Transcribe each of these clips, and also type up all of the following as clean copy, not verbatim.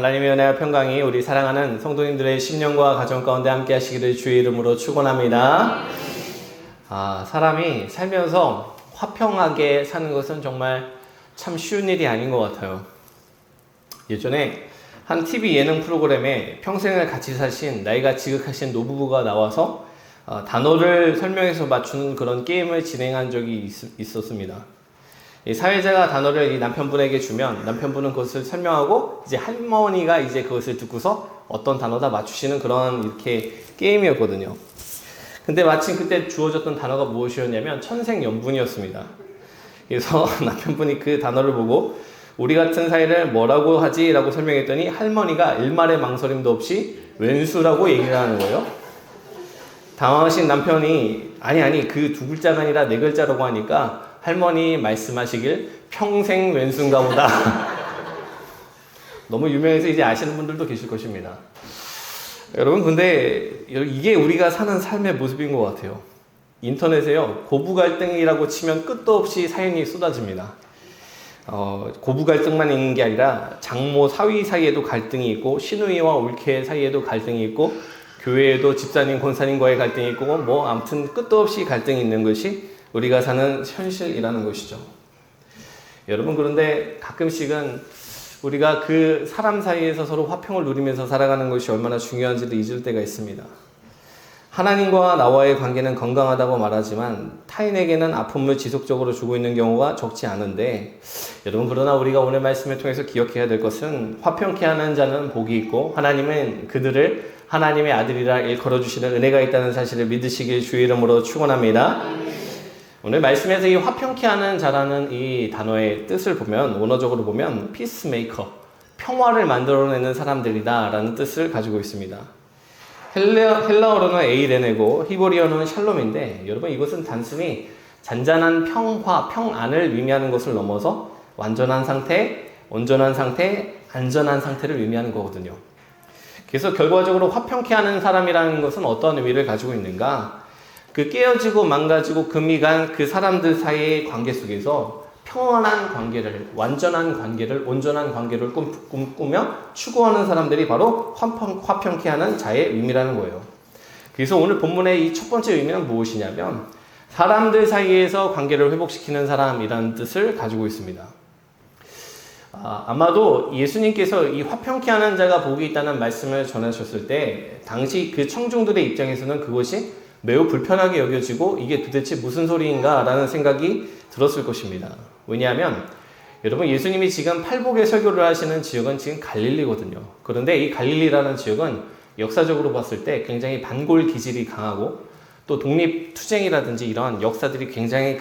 하나님의 은혜와 평강이 우리 사랑하는 성도님들의 심령과 가정 가운데 함께 하시기를 주의 이름으로 축원합니다. 사람이 살면서 화평하게 사는 것은 정말 참 쉬운 일이 아닌 것 같아요. 예전에 한 TV 예능 프로그램에 평생을 같이 사신 나이가 지극하신 노부부가 나와서 단어를 설명해서 맞추는 그런 게임을 진행한 적이 있었습니다. 이 사회자가 단어를 이 남편분에게 주면 남편분은 그것을 설명하고 이제 할머니가 이제 그것을 듣고서 어떤 단어다 맞추시는 그런 이렇게 게임이었거든요. 근데 마침 그때 주어졌던 단어가 무엇이었냐면 천생연분이었습니다. 그래서 남편분이 그 단어를 보고 우리 같은 사이를 뭐라고 하지? 라고 설명했더니 할머니가 일말의 망설임도 없이 왼수라고 얘기를 하는 거예요. 당황하신 남편이 아니 그 두 글자가 아니라 네 글자라고 하니까 할머니 말씀하시길 평생 왼수인가 보다. 너무 유명해서 이제 아시는 분들도 계실 것입니다. 여러분 근데 이게 우리가 사는 삶의 모습인 것 같아요. 인터넷에요 고부 갈등이라고 치면 끝도 없이 사연이 쏟아집니다. 고부 갈등만 있는 게 아니라 장모 사위 사이에도 갈등이 있고 시누이와 올케 사이에도 갈등이 있고 교회에도 집사님 권사님과의 갈등이 있고 뭐 아무튼 끝도 없이 갈등이 있는 것이 우리가 사는 현실이라는 것이죠. 여러분 그런데 가끔씩은 우리가 그 사람 사이에서 서로 화평을 누리면서 살아가는 것이 얼마나 중요한지를 잊을 때가 있습니다. 하나님과 나와의 관계는 건강하다고 말하지만 타인에게는 아픔을 지속적으로 주고 있는 경우가 적지 않은데 여러분 그러나 우리가 오늘 말씀을 통해서 기억해야 될 것은 화평케 하는 자는 복이 있고 하나님은 그들을 하나님의 아들이라 일컬어 주시는 은혜가 있다는 사실을 믿으시길 주의 이름으로 축원합니다. 오늘 말씀에서 이 화평케 하는 자라는 이 단어의 뜻을 보면 원어적으로 보면 피스메이커, 평화를 만들어내는 사람들이다 라는 뜻을 가지고 있습니다. 헬라어로는 에이레네고 히브리어는 샬롬인데 여러분 이것은 단순히 잔잔한 평화, 평안을 의미하는 것을 넘어서 완전한 상태, 온전한 상태, 안전한 상태를 의미하는 거거든요. 그래서 결과적으로 화평케 하는 사람이라는 것은 어떤 의미를 가지고 있는가? 그 깨어지고 망가지고 금이 간 그 사람들 사이의 관계 속에서 평안한 관계를, 완전한 관계를, 온전한 관계를 꿈꾸며 추구하는 사람들이 바로 화평케 하는 자의 의미라는 거예요. 그래서 오늘 본문의 이 첫 번째 의미는 무엇이냐면 사람들 사이에서 관계를 회복시키는 사람이라는 뜻을 가지고 있습니다. 아마도 예수님께서 이 화평케 하는 자가 복이 있다는 말씀을 전하셨을 때 당시 그 청중들의 입장에서는 그것이 매우 불편하게 여겨지고 이게 도대체 무슨 소리인가 라는 생각이 들었을 것입니다. 왜냐하면 여러분 예수님이 지금 팔복의 설교를 하시는 지역은 지금 갈릴리거든요. 그런데 이 갈릴리라는 지역은 역사적으로 봤을 때 굉장히 반골 기질이 강하고 또 독립투쟁이라든지 이런 역사들이 굉장히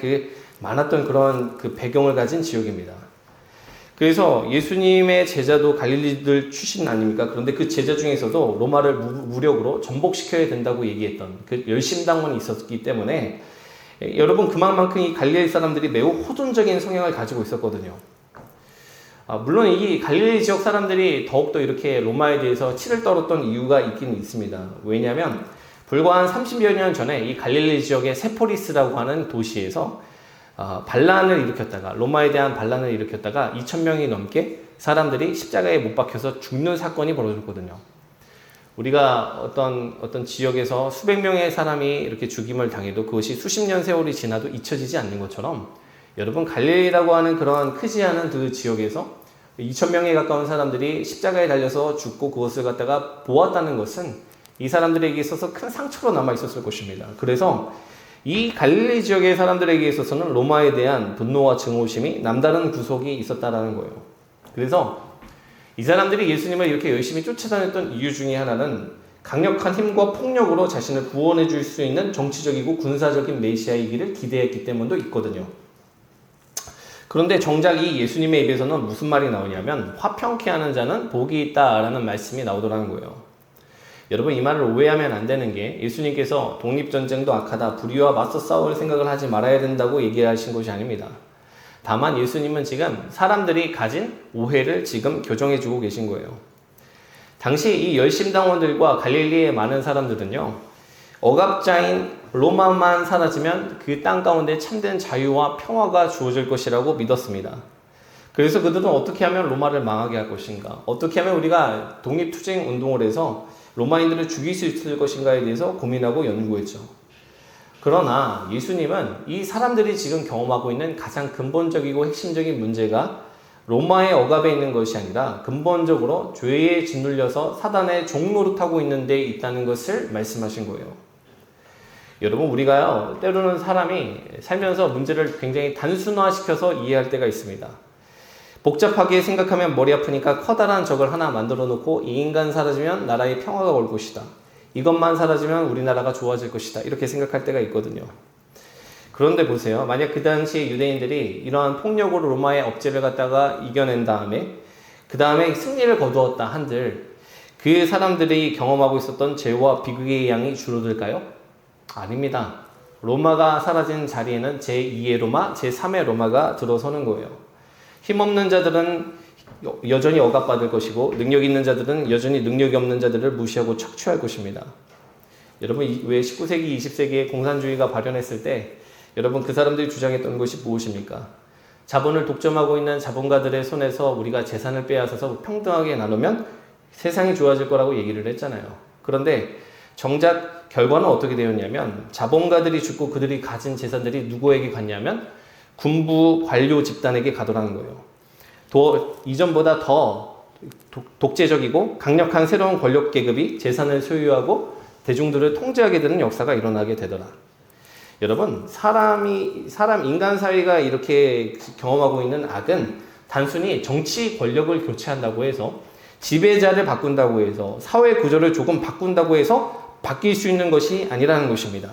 많았던 그런 배경을 가진 지역입니다. 그래서 예수님의 제자도 갈릴리들 출신 아닙니까? 그런데 그 제자 중에서도 로마를 무력으로 전복시켜야 된다고 얘기했던 그 열심당원이 있었기 때문에 여러분 그만큼 이 갈릴리 사람들이 매우 호전적인 성향을 가지고 있었거든요. 물론 이 갈릴리 지역 사람들이 더욱더 이렇게 로마에 대해서 치를 떨었던 이유가 있긴 있습니다. 왜냐하면 불과 한 30여 년 전에 이 갈릴리 지역의 세포리스라고 하는 도시에서 반란을 일으켰다가 로마에 대한 반란을 일으켰다가 2,000명이 넘게 사람들이 십자가에 못 박혀서 죽는 사건이 벌어졌거든요. 우리가 어떤 지역에서 수백 명의 사람이 이렇게 죽임을 당해도 그것이 수십 년 세월이 지나도 잊혀지지 않는 것처럼 여러분 갈릴리라고 하는 그런 크지 않은 그 지역에서 2,000명에 가까운 사람들이 십자가에 달려서 죽고 그것을 갖다가 보았다는 것은 이 사람들에게 있어서 큰 상처로 남아 있었을 것입니다. 그래서 이 갈릴리 지역의 사람들에게 있어서는 로마에 대한 분노와 증오심이 남다른 구속이 있었다라는 거예요. 그래서 이 사람들이 예수님을 이렇게 열심히 쫓아다녔던 이유 중에 하나는 강력한 힘과 폭력으로 자신을 구원해 줄 수 있는 정치적이고 군사적인 메시아이기를 기대했기 때문도 있거든요. 그런데 정작 이 예수님의 입에서는 무슨 말이 나오냐면 화평케 하는 자는 복이 있다라는 말씀이 나오더라는 거예요. 여러분 이 말을 오해하면 안 되는 게 예수님께서 독립전쟁도 악하다, 불의와 맞서 싸울 생각을 하지 말아야 된다고 얘기하신 것이 아닙니다. 다만 예수님은 지금 사람들이 가진 오해를 지금 교정해주고 계신 거예요. 당시 이 열심당원들과 갈릴리의 많은 사람들은요, 억압자인 로마만 사라지면 그 땅 가운데 참된 자유와 평화가 주어질 것이라고 믿었습니다. 그래서 그들은 어떻게 하면 로마를 망하게 할 것인가? 어떻게 하면 우리가 독립투쟁 운동을 해서 로마인들을 죽일 수 있을 것인가에 대해서 고민하고 연구했죠. 그러나 예수님은 이 사람들이 지금 경험하고 있는 가장 근본적이고 핵심적인 문제가 로마의 억압에 있는 것이 아니라 근본적으로 죄에 짓눌려서 사단의 종노릇하고 있는 데 있다는 것을 말씀하신 거예요. 여러분, 우리가요, 때로는 사람이 살면서 문제를 굉장히 단순화시켜서 이해할 때가 있습니다. 복잡하게 생각하면 머리 아프니까 커다란 적을 하나 만들어 놓고 이 인간 사라지면 나라에 평화가 올 것이다. 이것만 사라지면 우리나라가 좋아질 것이다. 이렇게 생각할 때가 있거든요. 그런데 보세요. 만약 그 당시에 유대인들이 이러한 폭력으로 로마의 억제를 갖다가 이겨낸 다음에 그 다음에 승리를 거두었다 한들 그 사람들이 경험하고 있었던 죄와 비극의 양이 줄어들까요? 아닙니다. 로마가 사라진 자리에는 제2의 로마, 제3의 로마가 들어서는 거예요. 힘없는 자들은 여전히 억압받을 것이고 능력 있는 자들은 여전히 능력이 없는 자들을 무시하고 척취할 것입니다. 여러분, 왜 19세기, 20세기에 공산주의가 발현했을 때 여러분 그 사람들이 주장했던 것이 무엇입니까? 자본을 독점하고 있는 자본가들의 손에서 우리가 재산을 빼앗아서 평등하게 나누면 세상이 좋아질 거라고 얘기를 했잖아요. 그런데 정작 결과는 어떻게 되었냐면 자본가들이 죽고 그들이 가진 재산들이 누구에게 갔냐면 군부 관료 집단에게 가더라는 거예요. 이전보다 더 독재적이고 강력한 새로운 권력 계급이 재산을 소유하고 대중들을 통제하게 되는 역사가 일어나게 되더라. 여러분, 인간 사회가 이렇게 경험하고 있는 악은 단순히 정치 권력을 교체한다고 해서 지배자를 바꾼다고 해서 사회 구조를 조금 바꾼다고 해서 바뀔 수 있는 것이 아니라는 것입니다.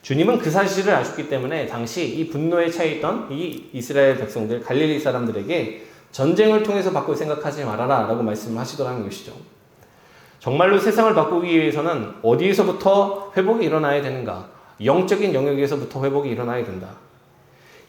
주님은 그 사실을 아셨기 때문에 당시 이 분노에 차에 있던 이 이스라엘 백성들, 갈릴리 사람들에게 전쟁을 통해서 바꿀 생각하지 말아라 라고 말씀하시더라는 것이죠. 정말로 세상을 바꾸기 위해서는 어디에서부터 회복이 일어나야 되는가? 영적인 영역에서부터 회복이 일어나야 된다.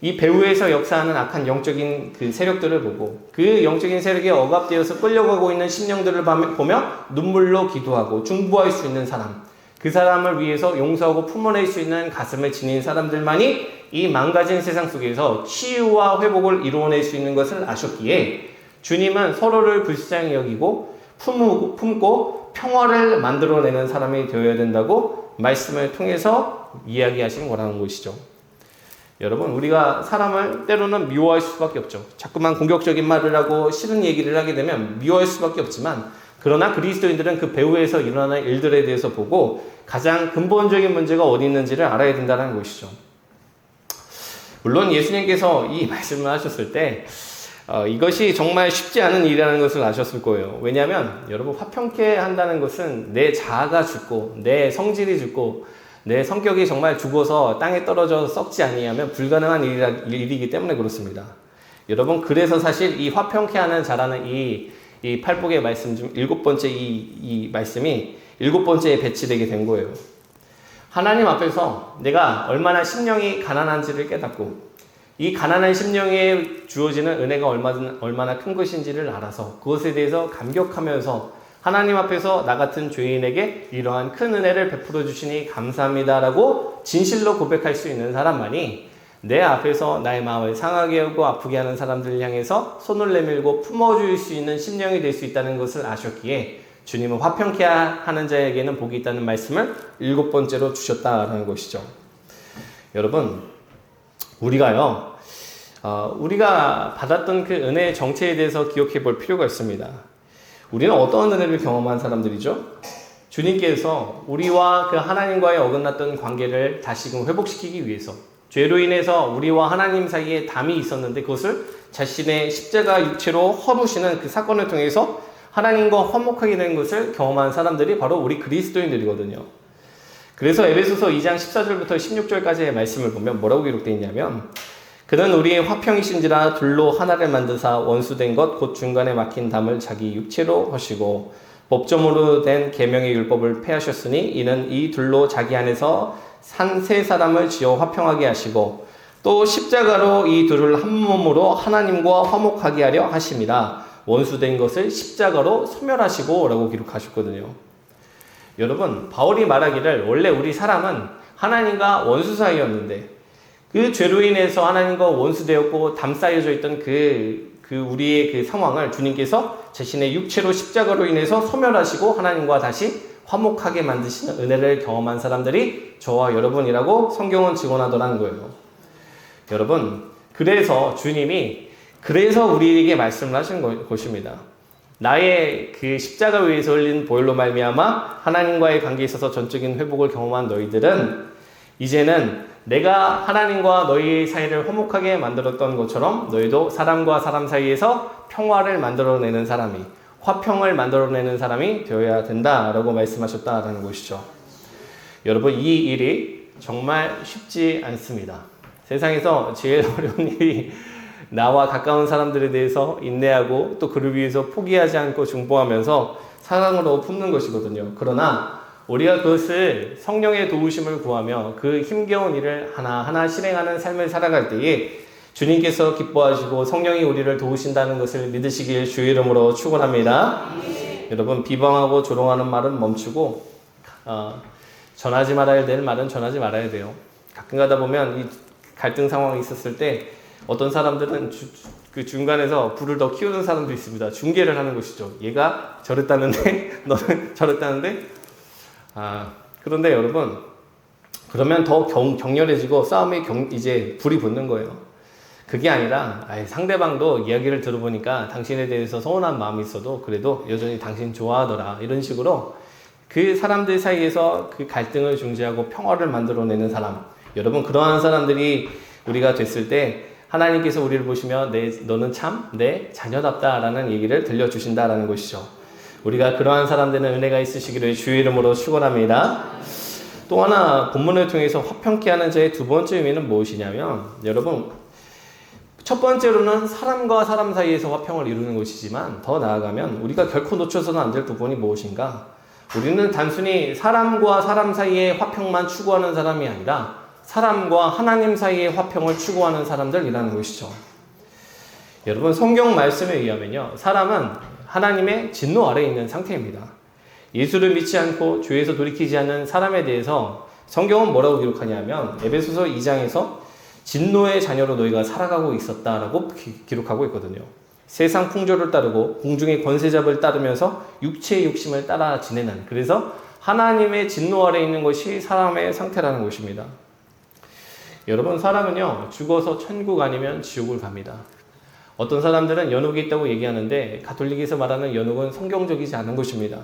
이 배후에서 역사하는 악한 영적인 그 세력들을 보고 그 영적인 세력에 억압되어서 끌려가고 있는 심령들을 보며 눈물로 기도하고 중보할 수 있는 사람, 그 사람을 위해서 용서하고 품어낼 수 있는 가슴을 지닌 사람들만이 이 망가진 세상 속에서 치유와 회복을 이루어낼 수 있는 것을 아셨기에 주님은 서로를 불쌍히 여기고 품고 평화를 만들어내는 사람이 되어야 된다고 말씀을 통해서 이야기하신 거라는 것이죠. 여러분, 우리가 사람을 때로는 미워할 수밖에 없죠. 자꾸만 공격적인 말을 하고 싫은 얘기를 하게 되면 미워할 수밖에 없지만 그러나 그리스도인들은 그 배후에서 일어나는 일들에 대해서 보고 가장 근본적인 문제가 어디 있는지를 알아야 된다는 것이죠. 물론 예수님께서 이 말씀을 하셨을 때 이것이 정말 쉽지 않은 일이라는 것을 아셨을 거예요. 왜냐하면 여러분, 화평케 한다는 것은 내 자아가 죽고 내 성질이 죽고 내 성격이 정말 죽어서 땅에 떨어져 썩지 아니하면 불가능한 일이기 때문에 그렇습니다. 여러분, 그래서 사실 이 화평케 하는 자라는 이 팔복의 말씀 중 7번째 이 말씀이 7번째에 배치되게 된 거예요. 하나님 앞에서 내가 얼마나 심령이 가난한지를 깨닫고 이 가난한 심령에 주어지는 은혜가 얼마나 큰 것인지를 알아서 그것에 대해서 감격하면서 하나님 앞에서 나 같은 죄인에게 이러한 큰 은혜를 베풀어 주시니 감사합니다라고 진실로 고백할 수 있는 사람만이 내 앞에서 나의 마음을 상하게 하고 아프게 하는 사람들을 향해서 손을 내밀고 품어줄 수 있는 심령이 될 수 있다는 것을 아셨기에 주님은 화평케 하는 자에게는 복이 있다는 말씀을 7번째로 주셨다라는 것이죠. 여러분, 우리가 받았던 그 은혜의 정체에 대해서 기억해 볼 필요가 있습니다. 우리는 어떤 은혜를 경험한 사람들이죠? 주님께서 우리와 그 하나님과의 어긋났던 관계를 다시금 회복시키기 위해서 죄로 인해서 우리와 하나님 사이에 담이 있었는데 그것을 자신의 십자가 육체로 허무시는 그 사건을 통해서 하나님과 화목하게 된 것을 경험한 사람들이 바로 우리 그리스도인들이거든요. 그래서 에베소서 2장 14절부터 16절까지의 말씀을 보면 뭐라고 기록되어 있냐면 그는 우리의 화평이신지라 둘로 하나를 만드사 원수된 것 곧 중간에 막힌 담을 자기 육체로 하시고 법정으로 된 계명의 율법을 폐하셨으니 이는 이 둘로 자기 안에서 산 세 사람을 지어 화평하게 하시고 또 십자가로 이 둘을 한 몸으로 하나님과 화목하게 하려 하심이라. 원수된 것을 십자가로 소멸하시고 라고 기록하셨거든요. 여러분, 바울이 말하기를 원래 우리 사람은 하나님과 원수 사이였는데 그 죄로 인해서 하나님과 원수되었고 담 쌓여져 있던 그 우리의 그 상황을 주님께서 자신의 육체로 십자가로 인해서 소멸하시고 하나님과 다시 화목하게 만드시는 은혜를 경험한 사람들이 저와 여러분이라고 성경은 증언하더라는 거예요. 여러분, 그래서 주님이 우리에게 말씀을 하신 것입니다. 나의 그 십자가 위에서 흘린 보혈로 말미암아 하나님과의 관계에 있어서 전적인 회복을 경험한 너희들은 이제는 내가 하나님과 너희 사이를 화목하게 만들었던 것처럼 너희도 사람과 사람 사이에서 평화를 만들어내는 사람이, 화평을 만들어내는 사람이 되어야 된다라고 말씀하셨다라는 것이죠. 여러분, 이 일이 정말 쉽지 않습니다. 세상에서 제일 어려운 일이 나와 가까운 사람들에 대해서 인내하고 또 그를 위해서 포기하지 않고 중보하면서 사랑으로 품는 것이거든요. 그러나 우리가 그것을 성령의 도우심을 구하며 그 힘겨운 일을 하나하나 실행하는 삶을 살아갈 때에 주님께서 기뻐하시고 성령이 우리를 도우신다는 것을 믿으시길 주의 이름으로 축원합니다. 여러분, 비방하고 조롱하는 말은 멈추고 전하지 말아야 될 말은 전하지 말아야 돼요. 가끔 가다 보면 이 갈등 상황이 있었을 때 어떤 사람들은 그 중간에서 불을 더 키우는 사람도 있습니다. 중계를 하는 것이죠. 얘가 저랬다는데 너는 저랬다는데. 그런데 여러분, 그러면 더 격렬해지고 싸움이 이제 불이 붙는 거예요. 그게 아니라 상대방도 이야기를 들어보니까 당신에 대해서 서운한 마음이 있어도 그래도 여전히 당신 좋아하더라, 이런 식으로 그 사람들 사이에서 그 갈등을 중재하고 평화를 만들어내는 사람, 여러분, 그러한 사람들이 우리가 됐을 때 하나님께서 우리를 보시며 너는 참 내 자녀답다라는 얘기를 들려주신다라는 것이죠. 우리가 그러한 사람들은 은혜가 있으시기를 주의 이름으로 축원합니다. 또 하나 본문을 통해서 화평케 하는 자의 두 번째 의미는 무엇이냐면, 여러분, 첫 번째로는 사람과 사람 사이에서 화평을 이루는 것이지만 더 나아가면 우리가 결코 놓쳐서는 안 될 부분이 무엇인가? 우리는 단순히 사람과 사람 사이의 화평만 추구하는 사람이 아니라 사람과 하나님 사이의 화평을 추구하는 사람들이라는 것이죠. 여러분, 성경 말씀에 의하면요, 사람은 하나님의 진노 아래에 있는 상태입니다. 예수를 믿지 않고 죄에서 돌이키지 않는 사람에 대해서 성경은 뭐라고 기록하냐면 에베소서 2장에서 진노의 자녀로 너희가 살아가고 있었다라고 기록하고 있거든요. 세상 풍조를 따르고 공중의 권세잡을 따르면서 육체의 욕심을 따라 지내는, 그래서 하나님의 진노 아래에 있는 것이 사람의 상태라는 것입니다. 여러분, 사람은요, 죽어서 천국 아니면 지옥을 갑니다. 어떤 사람들은 연옥이 있다고 얘기하는데 가톨릭에서 말하는 연옥은 성경적이지 않은 것입니다.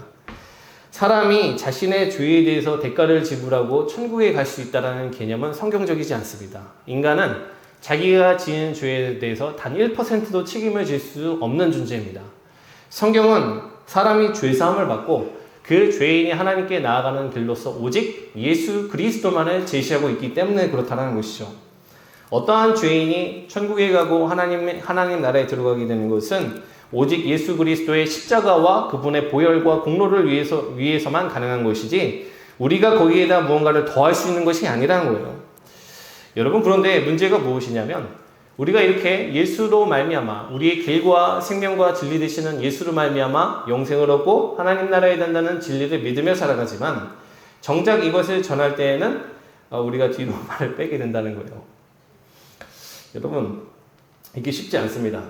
사람이 자신의 죄에 대해서 대가를 지불하고 천국에 갈 수 있다는 개념은 성경적이지 않습니다. 인간은 자기가 지은 죄에 대해서 단 1%도 책임을 질 수 없는 존재입니다. 성경은 사람이 죄사함을 받고 그 죄인이 하나님께 나아가는 길로서 오직 예수 그리스도만을 제시하고 있기 때문에 그렇다는 것이죠. 어떠한 죄인이 천국에 가고 하나님 나라에 들어가게 되는 것은 오직 예수 그리스도의 십자가와 그분의 보혈과 공로를 위해서만 가능한 것이지 우리가 거기에다 무언가를 더할 수 있는 것이 아니라는 거예요. 여러분, 그런데 문제가 무엇이냐면 우리가 이렇게 예수로 말미암아 우리의 길과 생명과 진리 되시는 예수로 말미암아 영생을 얻고 하나님 나라에 간다는 진리를 믿으며 살아가지만 정작 이것을 전할 때에는 우리가 뒤로 말을 빼게 된다는 거예요. 여러분, 이게 쉽지 않습니다.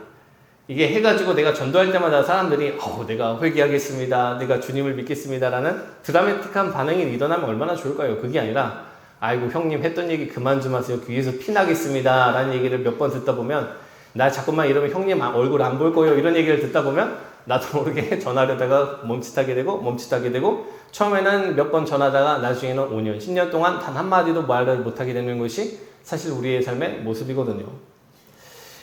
이게 해가지고 내가 전도할 때마다 사람들이 내가 회개하겠습니다, 내가 주님을 믿겠습니다라는 드라마틱한 반응이 일어나면 얼마나 좋을까요? 그게 아니라 아이고 형님 했던 얘기 그만 좀 하세요, 귀에서 피 나겠습니다 라는 얘기를 몇 번 듣다 보면 나 자꾸만 이러면 형님 얼굴 안 볼 거예요 이런 얘기를 듣다 보면 나도 모르게 전화하려다가 멈칫하게 되고 처음에는 몇 번 전하다가 나중에는 5년, 10년 동안 단 한마디도 말을 못하게 되는 것이 사실 우리의 삶의 모습이거든요.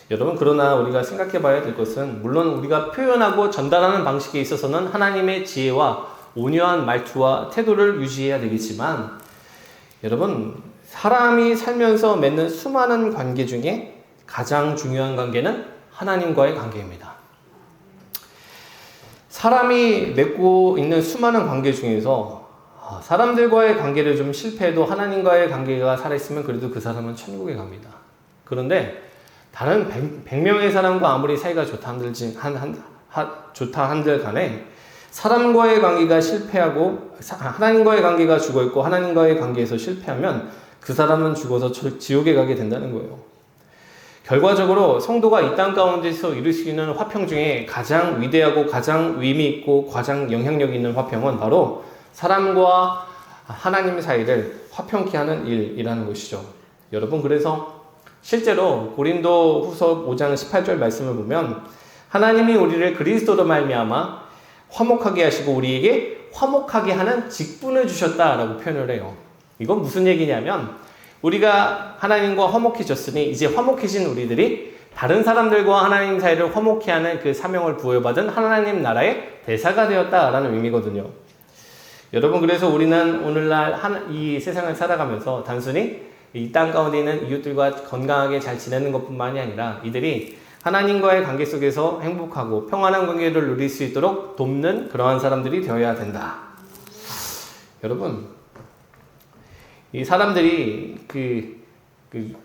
여러분, 그러나 우리가 생각해 봐야 될 것은 물론 우리가 표현하고 전달하는 방식에 있어서는 하나님의 지혜와 온유한 말투와 태도를 유지해야 되겠지만 여러분, 사람이 살면서 맺는 수많은 관계 중에 가장 중요한 관계는 하나님과의 관계입니다. 사람이 맺고 있는 수많은 관계 중에서 사람들과의 관계를 좀 실패해도 하나님과의 관계가 살아있으면 그래도 그 사람은 천국에 갑니다. 그런데 다른 100명의 사람과 아무리 사이가 좋다 한들 간에 사람과의 관계가 실패하고 하나님과의 관계가 죽어있고 하나님과의 관계에서 실패하면 그 사람은 죽어서 지옥에 가게 된다는 거예요. 결과적으로 성도가 이 땅 가운데서 이룰 수 있는 화평 중에 가장 위대하고 가장 의미 있고 가장 영향력 있는 화평은 바로 사람과 하나님 사이를 화평케 하는 일이라는 것이죠. 여러분, 그래서 실제로 고린도 후서 5장 18절 말씀을 보면 하나님이 우리를 그리스도로 말미암아 화목하게 하시고 우리에게 화목하게 하는 직분을 주셨다라고 표현을 해요. 이건 무슨 얘기냐면 우리가 하나님과 화목해졌으니 이제 화목해진 우리들이 다른 사람들과 하나님 사이를 화목케 하는 그 사명을 부여받은 하나님 나라의 대사가 되었다라는 의미거든요. 여러분, 그래서 우리는 오늘날 이 세상을 살아가면서 단순히 이 땅 가운데 있는 이웃들과 건강하게 잘 지내는 것뿐만이 아니라 이들이 하나님과의 관계 속에서 행복하고 평안한 관계를 누릴 수 있도록 돕는 그러한 사람들이 되어야 된다. 여러분, 이 사람들이 그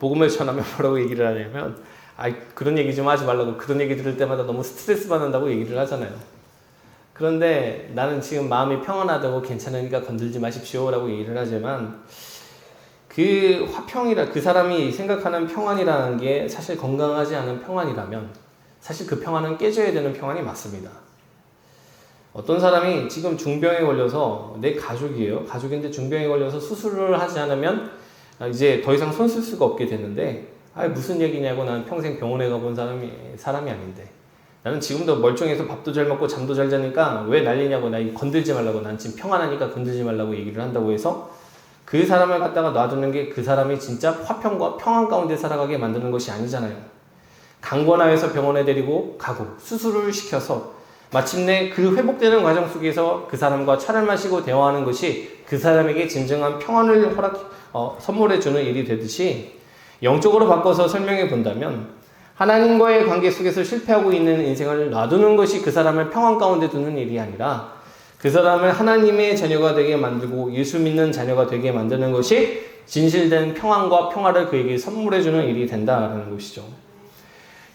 복음을 전하면 뭐라고 얘기를 하냐면 그런 얘기 좀 하지 말라고, 그런 얘기 들을 때마다 너무 스트레스 받는다고 얘기를 하잖아요. 그런데 나는 지금 마음이 평안하다고 괜찮으니까 건들지 마십시오 라고 얘기를 하지만 그 화평이라 그 사람이 생각하는 평안이라는 게 사실 건강하지 않은 평안이라면 사실 그 평안은 깨져야 되는 평안이 맞습니다. 어떤 사람이 지금 중병에 걸려서 내 가족이에요. 가족인데 중병에 걸려서 수술을 하지 않으면 이제 더 이상 손 쓸 수가 없게 되는데 무슨 얘기냐고, 나는 평생 병원에 가본 사람이 아닌데 나는 지금도 멀쩡해서 밥도 잘 먹고 잠도 잘 자니까 왜 난리냐고, 나 건들지 말라고, 난 지금 평안하니까 건들지 말라고 얘기를 한다고 해서 그 사람을 갖다가 놔두는 게 그 사람이 진짜 화평과 평안 가운데 살아가게 만드는 것이 아니잖아요. 강권하여서 병원에 데리고 가고 수술을 시켜서 마침내 그 회복되는 과정 속에서 그 사람과 차를 마시고 대화하는 것이 그 사람에게 진정한 평안을 선물해 주는 일이 되듯이 영적으로 바꿔서 설명해 본다면 하나님과의 관계 속에서 실패하고 있는 인생을 놔두는 것이 그 사람을 평안 가운데 두는 일이 아니라 그 사람을 하나님의 자녀가 되게 만들고 예수 믿는 자녀가 되게 만드는 것이 진실된 평안과 평화를 그에게 선물해 주는 일이 된다라는 것이죠.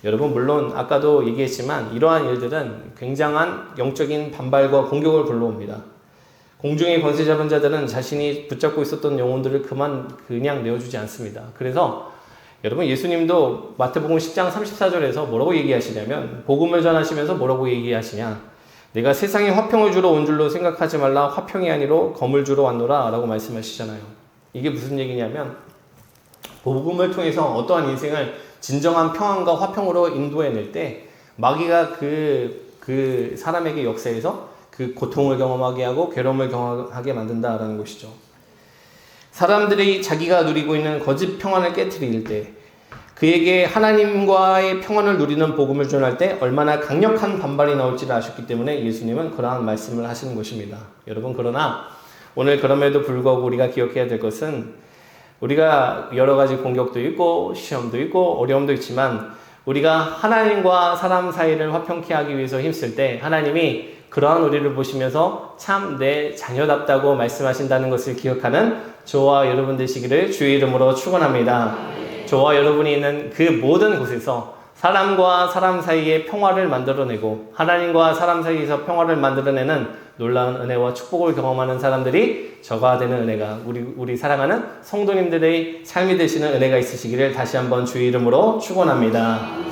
여러분, 물론 아까도 얘기했지만 이러한 일들은 굉장한 영적인 반발과 공격을 불러옵니다. 공중의 권세 잡은 자들은 자신이 붙잡고 있었던 영혼들을 그냥 내어주지 않습니다. 그래서 여러분, 예수님도 마태복음 10장 34절에서 뭐라고 얘기하시냐면, 복음을 전하시면서 뭐라고 얘기하시냐, 내가 세상에 화평을 주러 온 줄로 생각하지 말라, 화평이 아니로 검을 주러 왔노라 라고 말씀하시잖아요. 이게 무슨 얘기냐면 복음을 통해서 어떠한 인생을 진정한 평안과 화평으로 인도해낼 때 마귀가 그 사람에게 역사해서 그 고통을 경험하게 하고 괴로움을 경험하게 만든다라는 것이죠. 사람들이 자기가 누리고 있는 거짓 평안을 깨트릴 때, 그에게 하나님과의 평안을 누리는 복음을 전할 때 얼마나 강력한 반발이 나올지를 아셨기 때문에 예수님은 그러한 말씀을 하시는 것입니다. 여러분, 그러나 오늘 그럼에도 불구하고 우리가 기억해야 될 것은, 우리가 여러 가지 공격도 있고 시험도 있고 어려움도 있지만 우리가 하나님과 사람 사이를 화평케 하기 위해서 힘쓸 때 하나님이 그러한 우리를 보시면서 참 내 자녀답다고 말씀하신다는 것을 기억하는 저와 여러분 되시기를 주의 이름으로 축원합니다. 저와 여러분이 있는 그 모든 곳에서 사람과 사람 사이의 평화를 만들어내고 하나님과 사람 사이에서 평화를 만들어내는 놀라운 은혜와 축복을 경험하는 사람들이 저가 되는 은혜가 우리 사랑하는 성도님들의 삶이 되시는 은혜가 있으시기를 다시 한번 주의 이름으로 축원합니다.